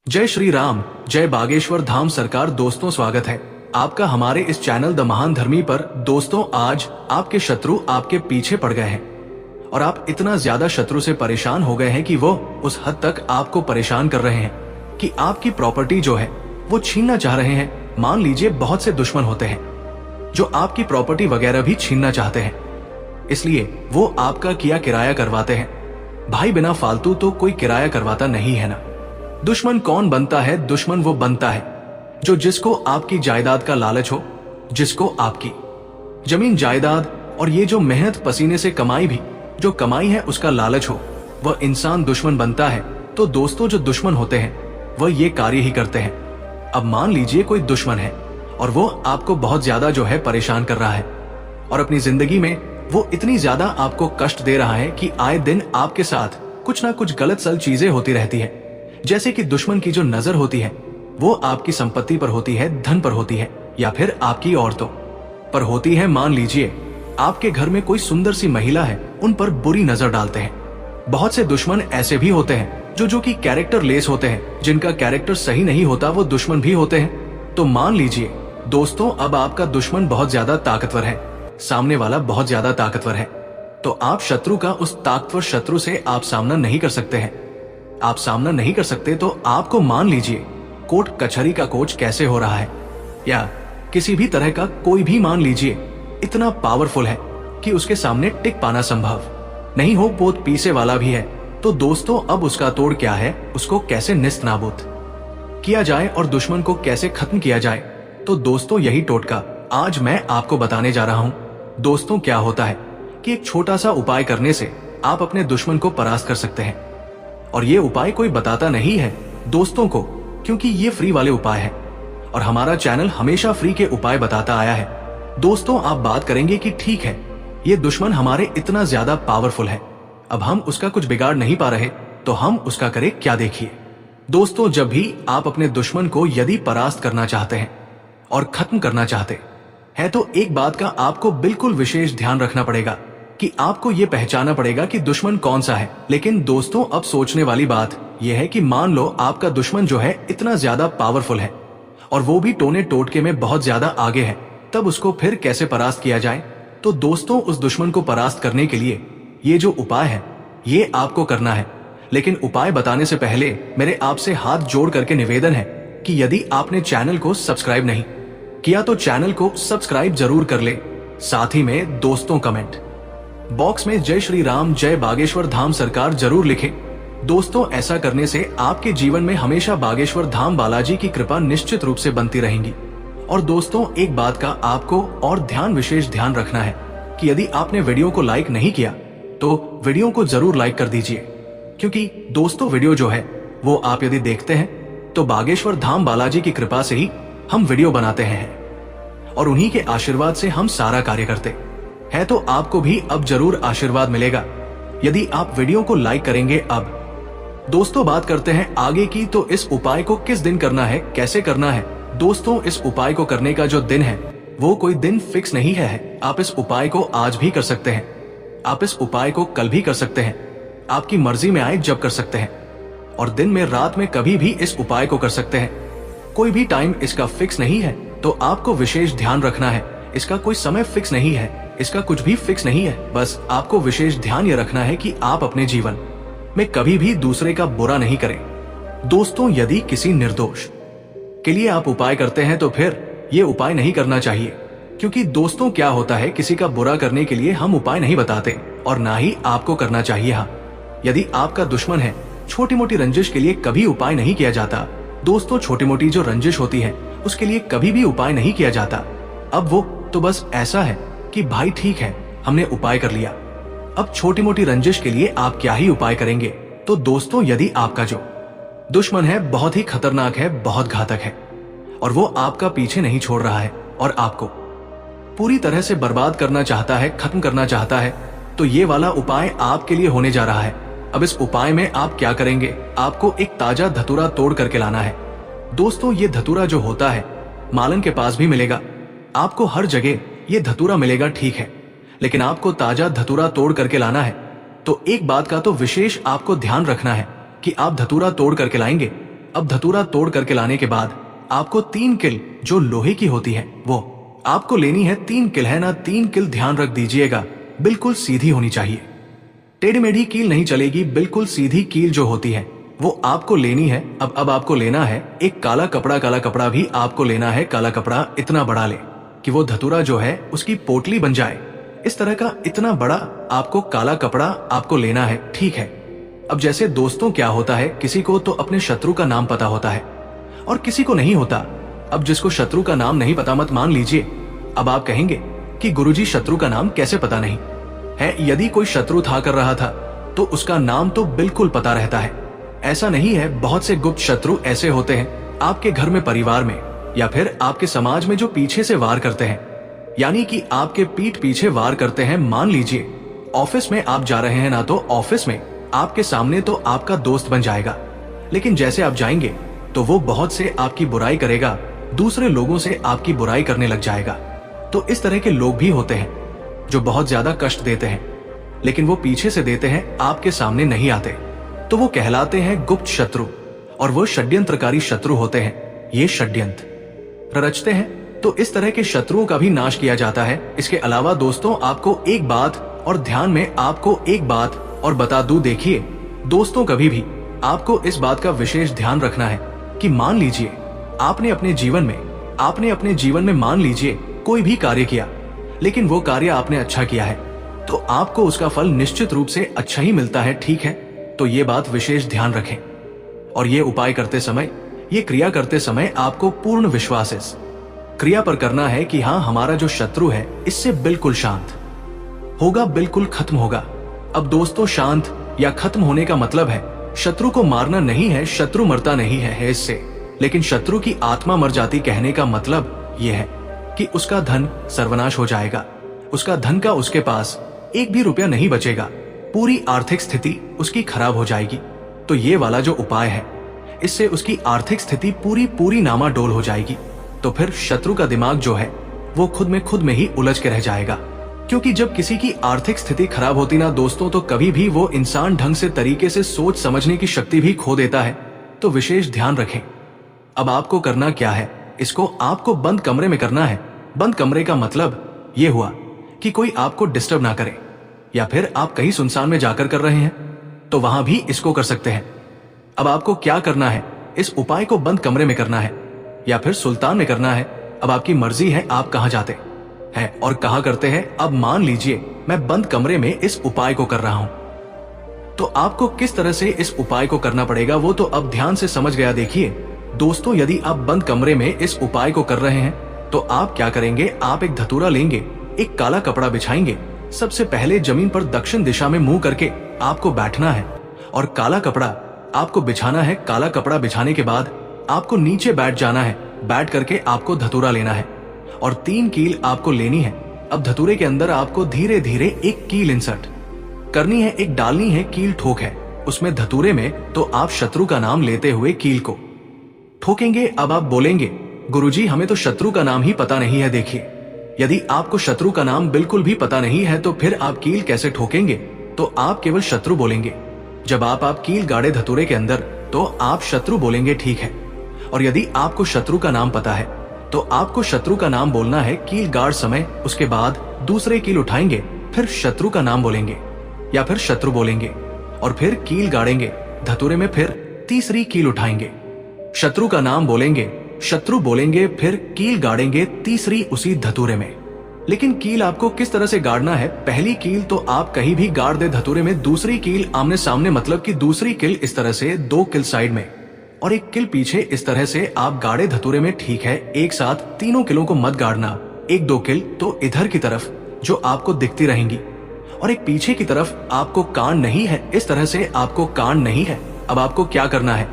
जय श्री राम, जय बागेश्वर धाम सरकार। दोस्तों स्वागत है आपका हमारे इस चैनल द महान धर्मी पर। दोस्तों आज आपके शत्रु आपके पीछे पड़ गए हैं और आप इतना ज्यादा शत्रु से परेशान हो गए हैं कि वो उस हद तक आपको परेशान कर रहे हैं कि आपकी प्रॉपर्टी जो है वो छीनना चाह रहे हैं। मान लीजिए बहुत से दुश्मन होते हैं जो आपकी प्रॉपर्टी वगैरह भी छीनना चाहते हैं, इसलिए वो आपका किया किराया करवाते हैं। भाई बिना फालतू तो कोई किराया करवाता नहीं है ना। दुश्मन कौन बनता है? दुश्मन वो बनता है जो जिसको आपकी जायदाद का लालच हो, जिसको आपकी जमीन जायदाद और ये जो मेहनत पसीने से कमाई भी जो कमाई है उसका लालच हो, वह इंसान दुश्मन बनता है। तो दोस्तों जो दुश्मन होते हैं वह ये कार्य ही करते हैं। अब मान लीजिए कोई दुश्मन है और वो आपको बहुत ज्यादा जो है परेशान कर रहा है और अपनी जिंदगी में वो इतनी ज्यादा आपको कष्ट दे रहा है कि आए दिन आपके साथ कुछ ना कुछ गलत सल चीजें होती रहती है। जैसे कि दुश्मन की जो नजर होती है वो आपकी संपत्ति पर होती है, धन पर होती है, या फिर आपकी औरतों पर होती है। मान लीजिए आपके घर में कोई सुंदर सी महिला है, उन पर बुरी नजर डालते हैं। बहुत से दुश्मन ऐसे भी होते हैं जो कि कैरेक्टर लेस होते हैं, जिनका कैरेक्टर सही नहीं होता, वो दुश्मन भी होते हैं। तो मान लीजिए दोस्तों अब आपका दुश्मन बहुत ज्यादा ताकतवर है, सामने वाला बहुत ज्यादा ताकतवर है, तो आप शत्रु का उस ताकतवर शत्रु से आप सामना नहीं कर सकते हैं। आप सामना नहीं कर सकते तो आपको मान लीजिए कोर्ट कचहरी का कोच कैसे हो रहा है, या किसी भी तरह का कोई भी मान लीजिए इतना पावरफुल है कि उसके सामने टिक पाना संभव नहीं हो, बहुत पीसे वाला भी है। तो दोस्तों अब उसका तोड़ क्या है, उसको कैसे निस्त नाबूद किया जाए और दुश्मन को कैसे खत्म किया जाए। तो दोस्तों यही टोटका आज मैं आपको बताने जा रहा हूं। दोस्तों क्या होता है कि एक छोटा सा उपाय करने से आप अपने दुश्मन को परास्त कर सकते हैं, और ये उपाय कोई बताता नहीं है दोस्तों को, क्योंकि ये फ्री वाले उपाय है और हमारा चैनल हमेशा फ्री के उपाय बताता आया है। दोस्तों आप बात करेंगे कि ठीक है ये दुश्मन हमारे इतना ज्यादा पावरफुल है, अब हम उसका कुछ बिगाड़ नहीं पा रहे, तो हम उसका करें क्या। देखिए दोस्तों जब भी आप अपने दुश्मन को यदि परास्त करना चाहते हैं और खत्म करना चाहते हैं तो एक बात का आपको बिल्कुल विशेष ध्यान रखना पड़ेगा कि आपको ये पहचाना पड़ेगा कि दुश्मन कौन सा है। लेकिन दोस्तों अब सोचने वाली बात यह है कि मान लो आपका दुश्मन जो है इतना ज्यादा पावरफुल है और वो भी टोने टोटके में बहुत ज्यादा आगे है, तब उसको फिर कैसे परास्त किया जाए। तो दोस्तों उस दुश्मन को परास्त करने के लिए ये जो उपाय है ये आपको करना है। लेकिन उपाय बताने से पहले मेरे आपसे हाथ जोड़ करके निवेदन है कि यदि आपने चैनल को सब्सक्राइब नहीं किया तो चैनल को सब्सक्राइब जरूर कर ले। साथ ही में दोस्तों कमेंट बॉक्स में जय श्री राम, जय बागेश्वर धाम सरकार जरूर लिखें। दोस्तों ऐसा करने से आपके जीवन में हमेशा बागेश्वर धाम बालाजी की कृपा निश्चित रूप से बनती रहेंगी। और दोस्तों एक बात का आपको और विशेष ध्यान रखना है कि यदि आपने वीडियो को लाइक नहीं किया तो वीडियो को जरूर लाइक कर दीजिए, क्योंकि दोस्तों वीडियो जो है वो आप यदि देखते हैं तो बागेश्वर धाम बालाजी की कृपा से ही हम वीडियो बनाते हैं और उन्हीं के आशीर्वाद से हम सारा कार्य करते है। तो आपको भी अब जरूर आशीर्वाद मिलेगा यदि आप वीडियो को लाइक करेंगे। अब दोस्तों बात करते हैं आगे की। तो इस उपाय को किस दिन करना है, कैसे करना है। दोस्तों इस उपाय को करने का जो दिन है वो कोई दिन फिक्स नहीं है। आप इस उपाय को आज भी कर सकते हैं, आप इस उपाय को कल भी कर सकते हैं, आपकी मर्जी में आए जब कर सकते हैं, और दिन में रात में कभी भी इस उपाय को कर सकते हैं। कोई भी टाइम इसका फिक्स नहीं है, तो आपको विशेष ध्यान रखना है। इसका कोई समय फिक्स नहीं है, इसका कुछ भी फिक्स नहीं है। बस आपको विशेष ध्यान ये रखना है कि आप अपने जीवन में कभी भी दूसरे का बुरा नहीं करें। दोस्तों यदि किसी निर्दोष के लिए आप उपाय करते हैं तो फिर ये उपाय नहीं करना चाहिए, क्योंकि दोस्तों क्या होता है किसी का बुरा करने के लिए हम उपाय नहीं बताते और ना ही आपको करना चाहिए। हाँ यदि आपका दुश्मन है, छोटी मोटी रंजिश के लिए कभी उपाय नहीं किया जाता। दोस्तों छोटी मोटी जो रंजिश होती है उसके लिए कभी भी उपाय नहीं किया जाता। अब वो तो बस ऐसा है कि भाई ठीक है हमने उपाय कर लिया, अब छोटी मोटी रंजिश के लिए आप क्या ही उपाय करेंगे। तो दोस्तों यदि आपका जो दुश्मन है बहुत ही खतरनाक है, बहुत घातक है, और वो आपका पीछे नहीं छोड़ रहा है और आपको पूरी तरह से बर्बाद करना चाहता है, खत्म करना चाहता है, तो ये वाला उपाय आपके लिए होने जा रहा है। अब इस उपाय में आप क्या करेंगे, आपको एक ताजा धतूरा तोड़ करके लाना है। दोस्तों ये धतूरा जो होता है मालन के पास भी मिलेगा, आपको हर जगह ये धतूरा मिलेगा, ठीक है, लेकिन आपको ताजा धतूरा तोड़ करके लाना है। तो एक बात का तो विशेष आपको ध्यान रखना है कि आप धतूरा तोड़ करके लाएंगे अब धतूरा तोड़ करके लाने के बाद आपको 3 किल जो लोहे की होती है वो आपको लेनी है। 3 किल है ना, 3 किल ध्यान रख दीजिएगा, बिल्कुल सीधी होनी चाहिए। टेढ़ी मेढ़ी कील नहीं चलेगी, बिल्कुल सीधी कील जो होती है वो आपको लेनी है। अब आपको लेना है एक काला कपड़ा भी आपको लेना है। काला कपड़ा इतना बड़ा ले कि वो धतूरा जो है उसकी पोटली बन जाए। इस तरह का इतना बड़ा आपको काला कपड़ा आपको लेना है, ठीक है। अब जैसे दोस्तों क्या होता है, किसी को तो अपने शत्रु का नाम पता होता है और किसी को नहीं होता। अब जिसको शत्रु का नाम नहीं पता मत मान लीजिए। अब आप कहेंगे कि गुरुजी शत्रु का नाम कैसे पता नहीं है। यदि कोई शत्रु था कर रहा था तो उसका नाम तो बिल्कुल पता रहता है। ऐसा नहीं है, बहुत से गुप्त शत्रु ऐसे होते हैं आपके घर में, परिवार में या फिर आपके समाज में जो पीछे से वार करते हैं, यानी कि आपके पीठ पीछे वार करते हैं। मान लीजिए ऑफिस में आप जा रहे हैं ना, तो ऑफिस में आपके सामने तो आपका दोस्त बन जाएगा, लेकिन जैसे आप जाएंगे तो वो बहुत से आपकी बुराई करेगा, दूसरे लोगों से आपकी बुराई करने लग जाएगा। तो इस तरह के लोग भी होते हैं जो बहुत ज्यादा कष्ट देते हैं, लेकिन वो पीछे से देते हैं, आपके सामने नहीं आते। तो वो कहलाते हैं गुप्त शत्रु और वो षड्यंत्रकारी शत्रु होते हैं। ये षड्यंत्र रचते हैं, तो इस तरह के शत्रुओं का भी नाश किया जाता है। इसके अलावा दोस्तों आपको एक बात और ध्यान में आपको एक बात और बता दूं, देखिए दोस्तों कभी भी आपको इस बात का विशेष ध्यान रखना है कि मान लीजिए आपने अपने जीवन में मान लीजिए कोई भी कार्य किया, लेकिन वो कार्य आपने अच्छा किया है तो आपको उसका फल निश्चित रूप से अच्छा ही मिलता है, ठीक है। तो ये बात विशेष ध्यान रखें और ये उपाय करते समय, ये क्रिया करते समय आपको पूर्ण विश्वास इस क्रिया पर करना है कि हाँ, हमारा जो शत्रु है इससे बिल्कुल शांत होगा, बिल्कुल खत्म होगा। अब दोस्तों शांत या खत्म होने का मतलब है शत्रु को मारना नहीं है, शत्रु मरता नहीं है इससे, लेकिन शत्रु की आत्मा मर जाती। कहने का मतलब यह है कि उसका धन सर्वनाश हो जाएगा, उसका धन का उसके पास एक भी रुपया नहीं बचेगा, पूरी आर्थिक स्थिति उसकी खराब हो जाएगी। तो ये वाला जो उपाय है इससे उसकी आर्थिक स्थिति पूरी नामाडोल हो जाएगी। तो फिर शत्रु का दिमाग जो है वो खुद में ही उलझ के रह जाएगा, क्योंकि जब किसी की आर्थिक स्थिति खराब होती ना दोस्तों, तो कभी भी वो इंसान ढंग से तरीके से सोच समझने की शक्ति भी खो देता है। तो विशेष ध्यान रखें। अब आपको करना क्या है, इसको आपको बंद कमरे में करना है। बंद कमरे का मतलब ये हुआ कि कोई आपको डिस्टर्ब ना करे, या फिर आप कहीं सुनसान में जाकर कर रहे हैं तो वहां भी इसको कर सकते हैं। अब आपको क्या करना है, इस उपाय को बंद कमरे में करना है या फिर सुल्तान में करना है। अब आपकी मर्जी है आप कहां जाते हैं और कहां करते हैं। अब मान लीजिए मैं बंद कमरे में इस उपाय को कर रहा हूं, तो आपको किस तरह से इस उपाय को करना पड़ेगा वो तो अब ध्यान से समझ गया। देखिए दोस्तों, यदि आप बंद कमरे में इस उपाय को कर रहे हैं तो आप क्या करेंगे, आप एक धतूरा लेंगे, एक काला कपड़ा बिछाएंगे। सबसे पहले जमीन पर दक्षिण दिशा में मुंह करके आपको बैठना है और काला कपड़ा आपको बिछाना है। काला कपड़ा बिछाने के बाद आपको नीचे बैठ जाना है। बैठ करके आपको धतूरा लेना है और 3 कील आपको लेनी है। अब धतूरे के अंदर आपको धीरे धीरे एक कील इंसर्ट करनी है, एक डालनी है, कील ठोक है उसमें धतूरे में। तो आप शत्रु का नाम लेते हुए कील को ठोकेंगे। अब आप बोलेंगे गुरुजी हमें तो शत्रु का नाम ही पता नहीं है। देखिए यदि आपको शत्रु का नाम बिल्कुल भी पता नहीं है तो फिर आप कील कैसे ठोकेंगे। तो आप केवल शत्रु बोलेंगे। जब आप कील गाड़े धतूरे के अंदर तो आप शत्रु बोलेंगे, ठीक है। और यदि आपको शत्रु का नाम पता है तो आपको शत्रु का नाम बोलना है कील गाड़ समय। उसके बाद दूसरे कील उठाएंगे, फिर शत्रु का नाम बोलेंगे या फिर शत्रु बोलेंगे और फिर कील गाड़ेंगे धतूरे में, फिर तीसरी कील उठाएंगे, शत्रु का नाम बोलेंगे, शत्रु बोलेंगे, फिर कील गाड़ेंगे तीसरी उसी धतूरे में। लेकिन कील आपको किस तरह से गाड़ना है, पहली कील तो आप कहीं भी गाड़ दे धतूरे में, दूसरी कील आमने सामने, मतलब कि दूसरी कील इस तरह से, 2 कील साइड में और 1 कील पीछे, इस तरह से आप गाड़े धतूरे में, ठीक है। एक साथ तीनों किलों को मत गाड़ना, 1-2 कील तो इधर की तरफ जो आपको दिखती रहेंगी और एक पीछे की तरफ आपको कान नहीं है, इस तरह से आपको कान नहीं है। अब आपको क्या करना है,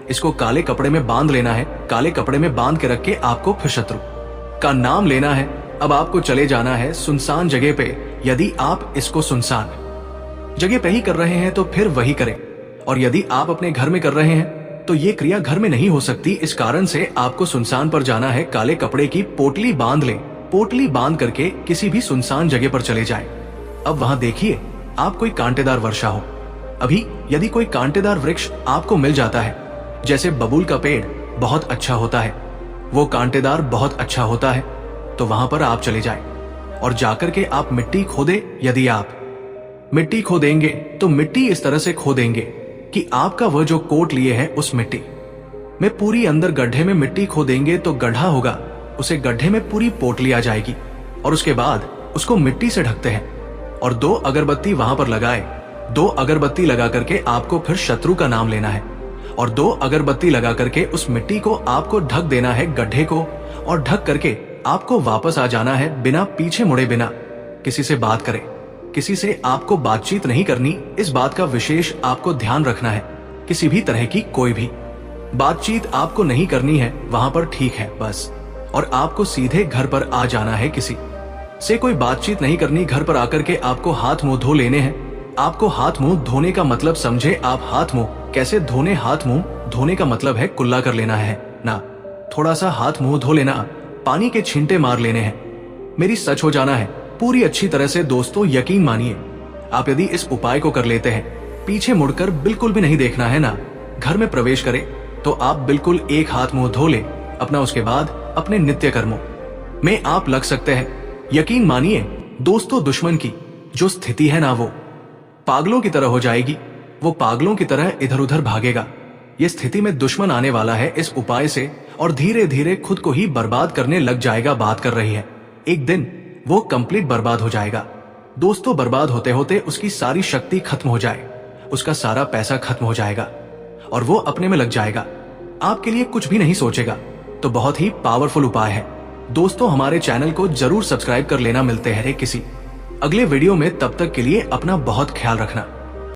इसको काले कपड़े में बांध लेना है। काले कपड़े में बांध के रख के आपको फिर शत्रु का नाम लेना है। अब आपको चले जाना है सुनसान जगह पे। यदि आप इसको सुनसान जगह पे ही कर रहे हैं तो फिर वही करें, और यदि आप अपने घर में कर रहे हैं तो ये क्रिया घर में नहीं हो सकती। इस कारण से आपको सुनसान पर जाना है। काले कपड़े की पोटली बांध ले, पोटली बांध करके किसी भी सुनसान जगह पर चले जाए। अब वहां देखिए आप कोई कांटेदार वर्षा हो। अभी यदि कोई कांटेदार वृक्ष आपको मिल जाता है जैसे बबूल का पेड़ बहुत अच्छा होता है, वो कांटेदार बहुत अच्छा होता है, तो वहां पर आप चले जाएं और जाकर के आप मिट्टी खोदे। यदि आप मिट्टी खोदेंगे तो मिट्टी इस तरह से खोदेंगे कि आपका वह जो कोट लिए है उस मिट्टी में पूरी अंदर गड्ढे में मिट्टी खोदेंगे तो गड्ढा होगा, उसे गड्ढे में पूरी पोटली आ जाएगी और उसके बाद उसको मिट्टी से ढकते हैं और 2 अगरबत्ती वहां पर लगाए। 2 अगरबत्ती लगा करके आपको फिर शत्रु का नाम लेना है और 2 अगरबत्ती लगा करके उस मिट्टी को आपको ढक देना है गड्ढे को, और ढक करके आपको वापस आ जाना है बिना पीछे मुड़े, बिना किसी से बात करे। किसी से आपको बातचीत नहीं करनी, इस बात का विशेष आपको ध्यान रखना है। किसी भी तरह की कोई भी बातचीत आपको नहीं करनी है वहां पर, ठीक है बस। और आपको सीधे घर पर आ जाना है, किसी से कोई बातचीत नहीं करनी। घर पर आकर के आपको हाथ मुंह धो लेने हैं। आपको हाथ मुंह धोने का मतलब समझे आप हाथ मुंह कैसे धोने। हाथ मुंह धोने का मतलब है कुल्ला कर लेना है ना, थोड़ा सा हाथ मुंह धो लेना, पानी के छींटे मार लेने हैं। मेरी सच हो जाना है पूरी अच्छी तरह से। दोस्तों यकीन मानिए, आप यदि इस उपाय को कर लेते हैं, पीछे मुड़कर बिल्कुल भी नहीं देखना है ना, घर में प्रवेश करें तो आप बिल्कुल एक हाथ मुंह धो ले अपना, उसके बाद अपने नित्य कर्मों में आप लग सकते हैं। यकीन मानिए दोस्तों, दुश्मन की जो स्थिति है ना, वो पागलों की तरह हो जाएगी। वो पागलों की तरह इधर उधर भागेगा। ये स्थिति में दुश्मन आने वाला है इस उपाय से और धीरे धीरे खुद को ही बर्बाद करने लग जाएगा। बात कर रही है, एक दिन वो कंप्लीट बर्बाद हो जाएगा। दोस्तों बर्बाद होते होते उसकी सारी शक्ति खत्म हो जाए, उसका सारा पैसा खत्म हो जाएगा और वो अपने में लग जाएगा, आपके लिए कुछ भी नहीं सोचेगा। तो बहुत ही पावरफुल उपाय है दोस्तों। हमारे चैनल को जरूर सब्सक्राइब कर लेना। मिलते हैं किसी अगले वीडियो में, तब तक के लिए अपना बहुत ख्याल रखना।